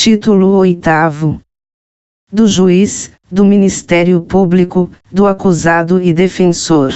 Título 8º. Do juiz, do Ministério Público, do acusado e defensor.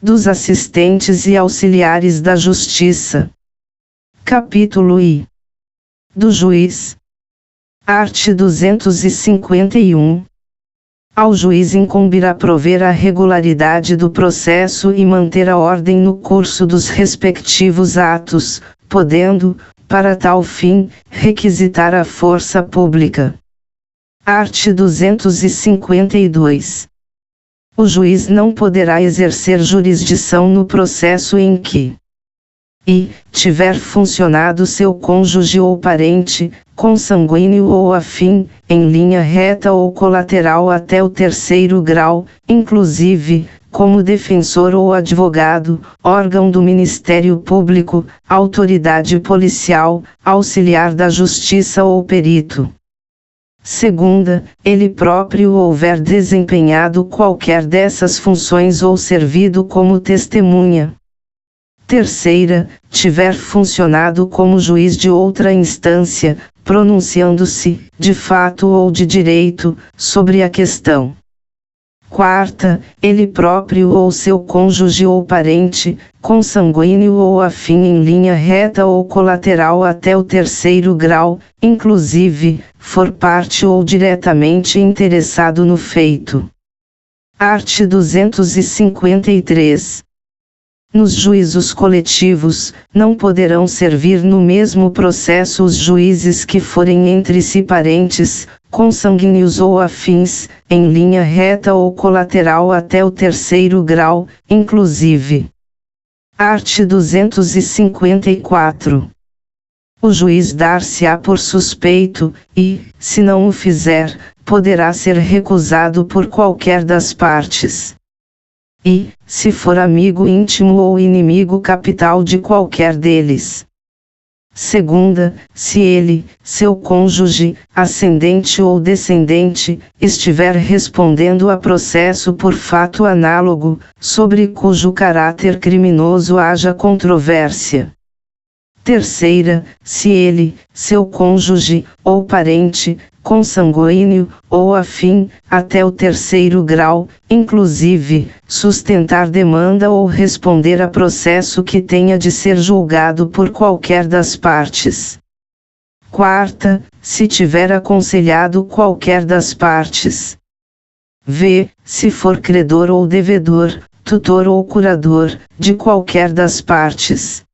Dos assistentes e auxiliares da Justiça. Capítulo I. Do juiz. Art. 251. Ao juiz incumbirá prover a regularidade do processo e manter a ordem no curso dos respectivos atos, podendo, para tal fim, requisitar a força pública. Art. 252. O juiz não poderá exercer jurisdição no processo em que tiver funcionado seu cônjuge ou parente, consanguíneo ou afim, em linha reta ou colateral até o 3º grau, inclusive, como defensor ou advogado, órgão do Ministério Público, autoridade policial, auxiliar da Justiça ou perito. Segunda, ele próprio houver desempenhado qualquer dessas funções ou servido como testemunha. Terceira, tiver funcionado como juiz de outra instância, pronunciando-se, de fato ou de direito, sobre a questão. Quarta, ele próprio ou seu cônjuge ou parente, consanguíneo ou afim em linha reta ou colateral até o 3º grau, inclusive, for parte ou diretamente interessado no feito. Art. 253. Nos juízos coletivos, não poderão servir no mesmo processo os juízes que forem entre si parentes, consanguíneos ou afins, em linha reta ou colateral até o 3º grau, inclusive. Art. 254. O juiz dar-se-á por suspeito, e, se não o fizer, poderá ser recusado por qualquer das partes. E, se for amigo íntimo ou inimigo capital de qualquer deles. Segunda, se ele, seu cônjuge, ascendente ou descendente, estiver respondendo a processo por fato análogo, sobre cujo caráter criminoso haja controvérsia. Terceira, se ele, seu cônjuge, ou parente, consanguíneo, ou afim, até o 3º grau, inclusive, sustentar demanda ou responder a processo que tenha de ser julgado por qualquer das partes. Quarta, se tiver aconselhado qualquer das partes. V, se for credor ou devedor, tutor ou curador, de qualquer das partes.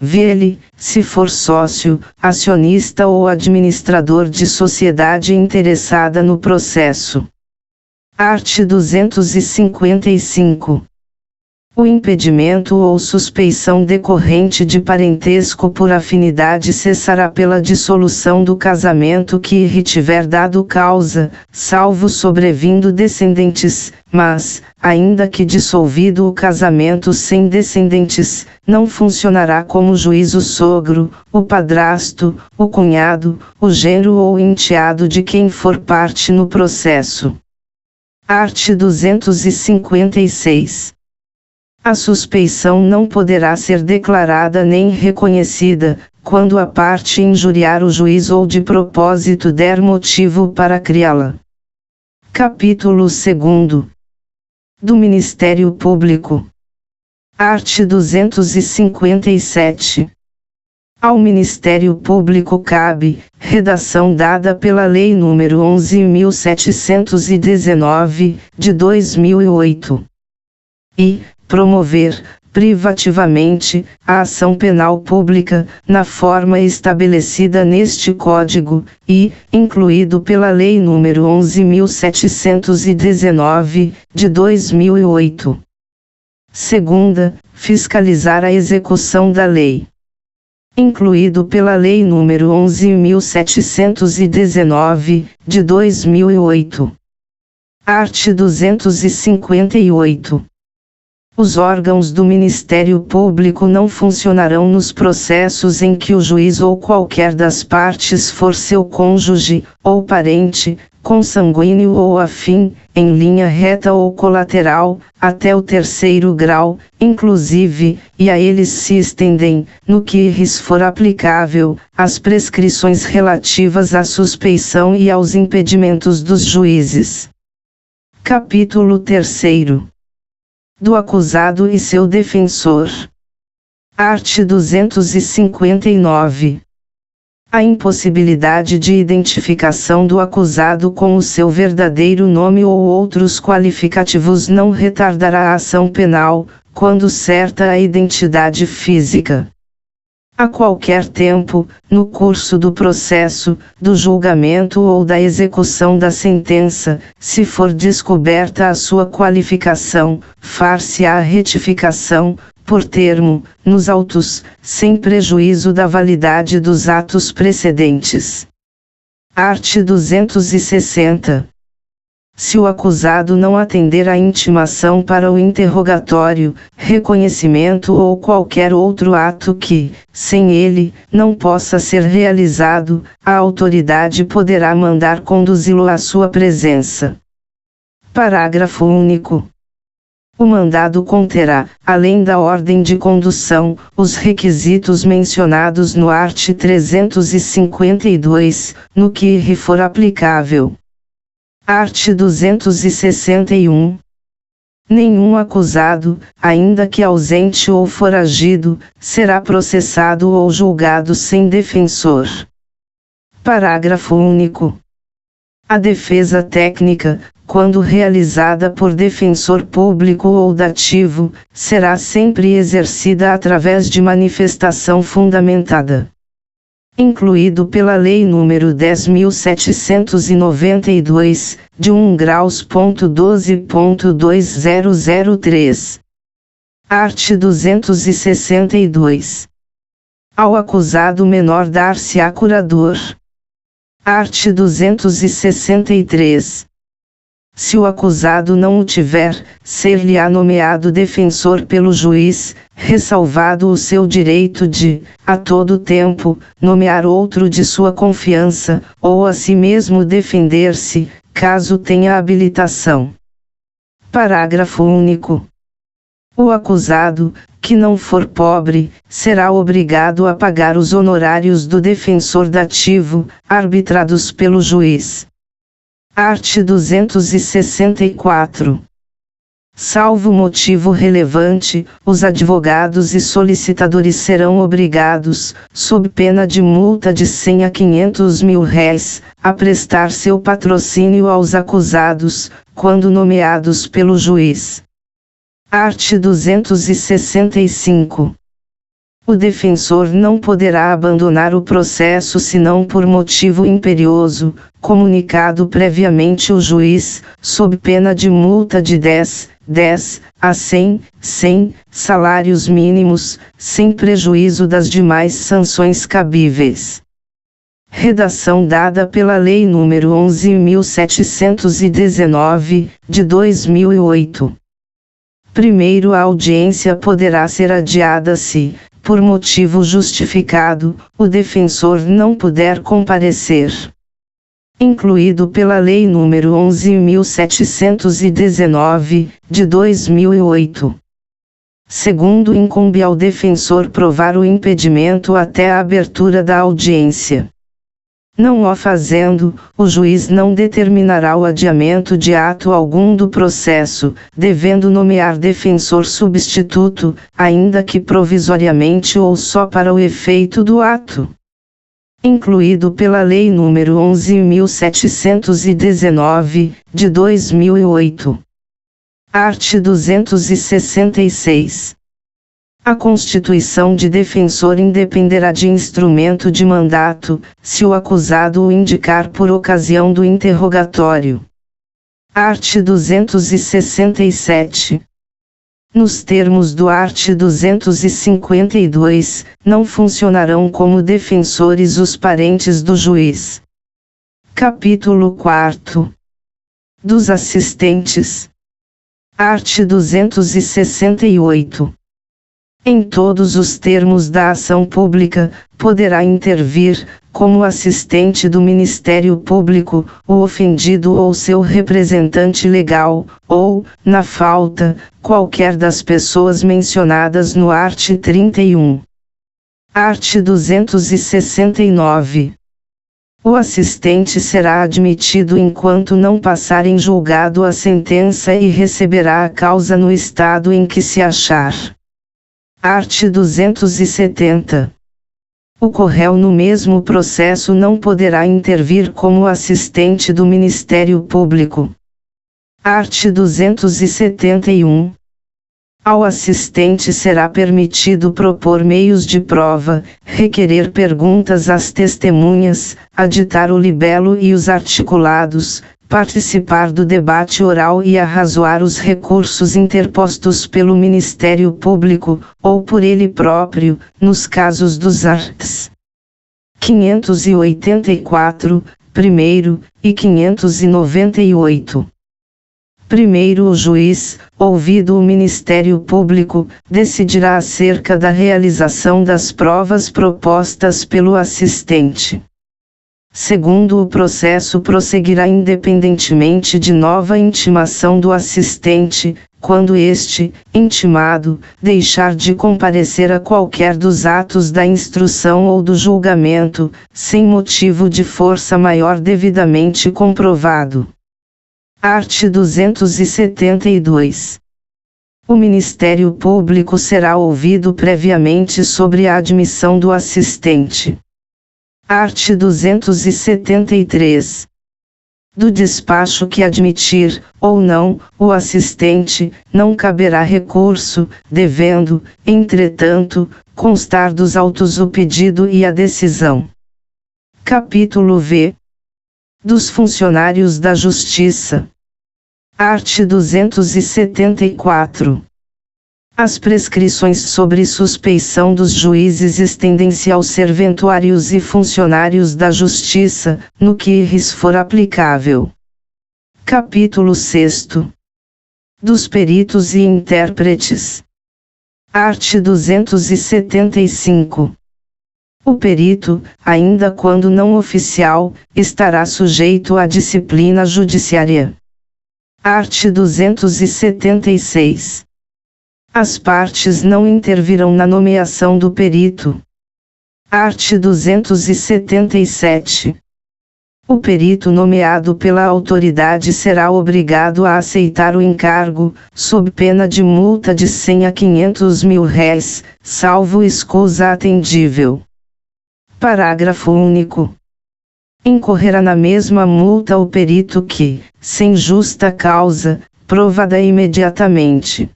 Vele, se for sócio, acionista ou administrador de sociedade interessada no processo. Art. 255. O impedimento ou suspeição decorrente de parentesco por afinidade cessará pela dissolução do casamento que lhe tiver dado causa, salvo sobrevindo descendentes, mas, ainda que dissolvido o casamento sem descendentes, não funcionará como juiz o sogro, o padrasto, o cunhado, o genro ou enteado de quem for parte no processo. Art. 256. A suspeição não poderá ser declarada nem reconhecida, quando a parte injuriar o juiz ou de propósito der motivo para criá-la. Capítulo 2. Do Ministério Público. Art. 257. Ao Ministério Público cabe, redação dada pela Lei nº 11.719, de 2008. E, promover, privativamente, a ação penal pública, na forma estabelecida neste Código, e, incluído pela Lei nº 11.719, de 2008. Segunda, fiscalizar a execução da lei. Incluído pela Lei nº 11.719, de 2008. Art. 258. Os órgãos do Ministério Público não funcionarão nos processos em que o juiz ou qualquer das partes for seu cônjuge, ou parente, consanguíneo ou afim, em linha reta ou colateral, até o terceiro grau, inclusive, e a eles se estendem, no que lhes for aplicável, as prescrições relativas à suspeição e aos impedimentos dos juízes. Capítulo 3. Do acusado e seu defensor. Art. 259. A impossibilidade de identificação do acusado com o seu verdadeiro nome ou outros qualificativos não retardará a ação penal, quando certa a identidade física. A qualquer tempo, no curso do processo, do julgamento ou da execução da sentença, se for descoberta a sua qualificação, far-se-á a retificação, por termo, nos autos, sem prejuízo da validade dos atos precedentes. Art. 260. Se o acusado não atender à intimação para o interrogatório, reconhecimento ou qualquer outro ato que, sem ele, não possa ser realizado, a autoridade poderá mandar conduzi-lo à sua presença. Parágrafo único. O mandado conterá, além da ordem de condução, os requisitos mencionados no art. 352, no que lhe for aplicável. Art. 261. Nenhum acusado, ainda que ausente ou foragido, será processado ou julgado sem defensor. Parágrafo único. A defesa técnica, quando realizada por defensor público ou dativo, será sempre exercida através de manifestação fundamentada. Incluído pela Lei nº 10.792, de 1 graus.12.2003. Art. 262. Ao acusado menor dar-se-á curador. Art. 263. Se o acusado não o tiver, ser-lhe-á nomeado defensor pelo juiz, ressalvado o seu direito de, a todo tempo, nomear outro de sua confiança, ou a si mesmo defender-se, caso tenha habilitação. Parágrafo único. O acusado, que não for pobre, será obrigado a pagar os honorários do defensor dativo, arbitrados pelo juiz. Art. 264. Salvo motivo relevante, os advogados e solicitadores serão obrigados, sob pena de multa de 100 a 500 mil réis, a prestar seu patrocínio aos acusados, quando nomeados pelo juiz. Art. 265. O defensor não poderá abandonar o processo senão por motivo imperioso, comunicado previamente o juiz, sob pena de multa de 10 a 100 salários mínimos, sem prejuízo das demais sanções cabíveis. Redação dada pela Lei nº 11.719, de 2008. Primeiro, a audiência poderá ser adiada se, por motivo justificado, o defensor não puder comparecer. Incluído pela Lei nº 11.719, de 2008. Segundo, incumbe ao defensor provar o impedimento até a abertura da audiência. Não o fazendo, o juiz não determinará o adiamento de ato algum do processo, devendo nomear defensor substituto, ainda que provisoriamente ou só para o efeito do ato. Incluído pela Lei nº 11.719, de 2008. Art. 266. A constituição de defensor independerá de instrumento de mandato, se o acusado o indicar por ocasião do interrogatório. Art. 267. Nos termos do art. 252, não funcionarão como defensores os parentes do juiz. Capítulo 4. Dos assistentes. Art. 268. em todos os termos da ação pública, poderá intervir, como assistente do Ministério Público, o ofendido ou seu representante legal, ou, na falta, qualquer das pessoas mencionadas no art. 31. Art. 269. O assistente será admitido enquanto não passar em julgado a sentença e receberá a causa no estado em que se achar. Art. 270. O corréu no mesmo processo não poderá intervir como assistente do Ministério Público. Art. 271. Ao assistente será permitido propor meios de prova, requerer perguntas às testemunhas, aditar o libelo e os articulados, participar do debate oral e arrazoar os recursos interpostos pelo Ministério Público, ou por ele próprio, nos casos dos arts. 584, primeiro, e 598. Primeiro, o juiz, ouvido o Ministério Público, decidirá acerca da realização das provas propostas pelo assistente. Segundo, o processo prosseguirá independentemente de nova intimação do assistente, quando este, intimado, deixar de comparecer a qualquer dos atos da instrução ou do julgamento, sem motivo de força maior devidamente comprovado. Art. 272. O Ministério Público será ouvido previamente sobre a admissão do assistente. Art. 273. Do despacho que admitir, ou não, o assistente, não caberá recurso, devendo, entretanto, constar dos autos o pedido e a decisão. Capítulo V. Dos funcionários da Justiça. Art. 274. As prescrições sobre suspeição dos juízes estendem-se aos serventuários e funcionários da Justiça, no que lhes for aplicável. Capítulo 6. Dos peritos e intérpretes. Art. 275. O perito, ainda quando não oficial, estará sujeito à disciplina judiciária. Art. 276. As partes não intervirão na nomeação do perito. Art. 277. O perito nomeado pela autoridade será obrigado a aceitar o encargo, sob pena de multa de 100 a 500 mil réis, salvo escusa atendível. Parágrafo único. Incorrerá na mesma multa o perito que, sem justa causa, provada imediatamente,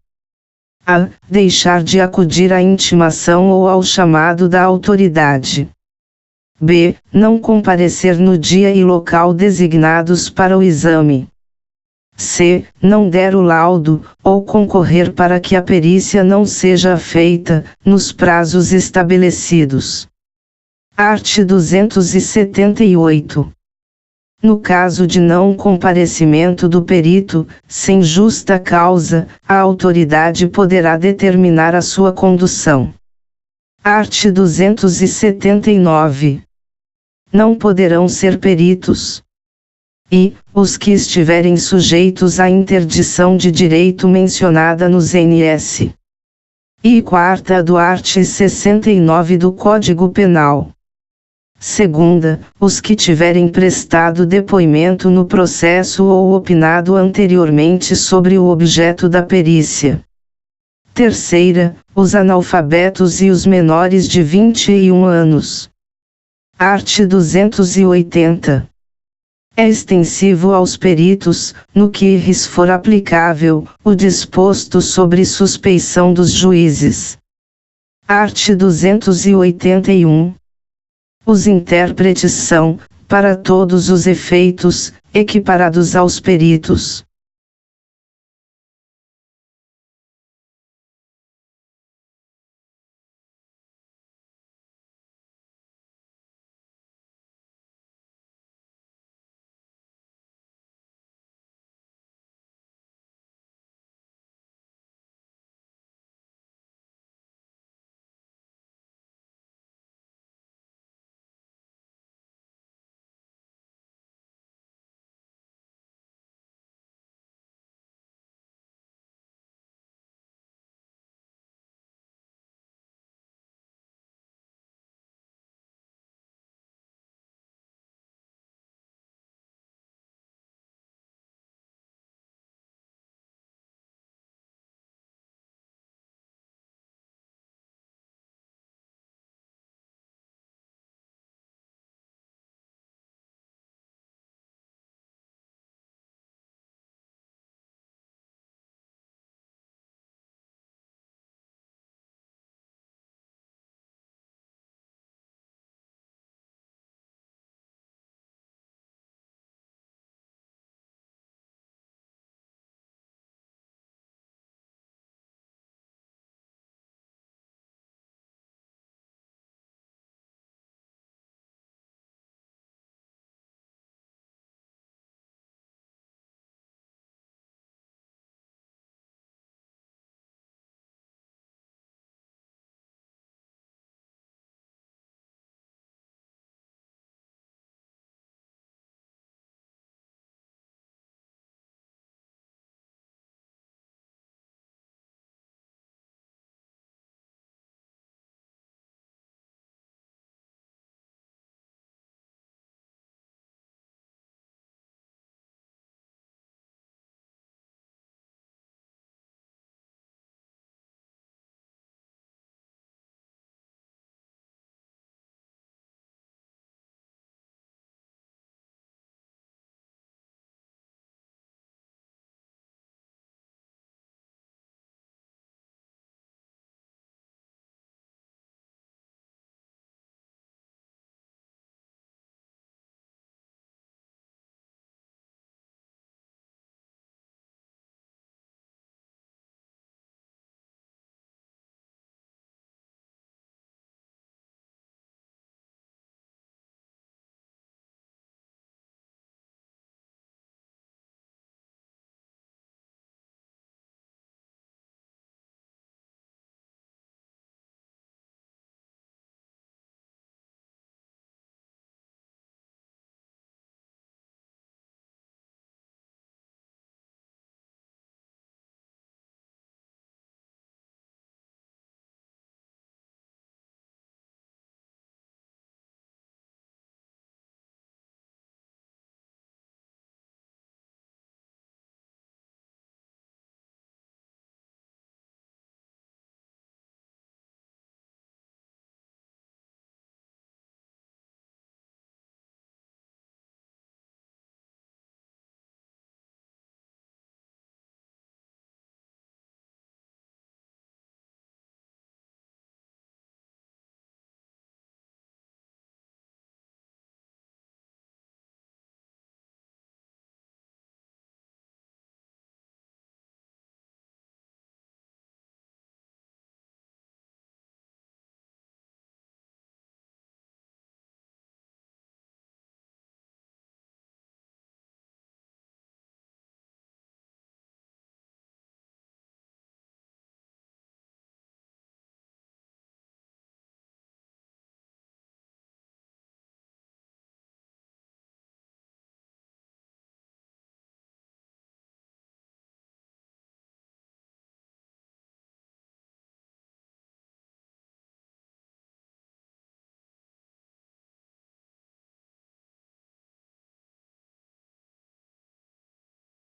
a. deixar de acudir à intimação ou ao chamado da autoridade. B. Não comparecer no dia e local designados para o exame. C. Não der o laudo, ou concorrer para que a perícia não seja feita, nos prazos estabelecidos. Art. 278. No caso de não comparecimento do perito, sem justa causa, a autoridade poderá determinar a sua condução. Art. 279. Não poderão ser peritos. E, os que estiverem sujeitos à interdição de direito mencionada nos NS. E 4ª do art. 69 do Código Penal. Segunda, os que tiverem prestado depoimento no processo ou opinado anteriormente sobre o objeto da perícia. Terceira, os analfabetos e os menores de 21 anos. Art. 280. É extensivo aos peritos, no que lhes for aplicável, o disposto sobre suspeição dos juízes. Art. 281. Os intérpretes são, para todos os efeitos, equiparados aos peritos.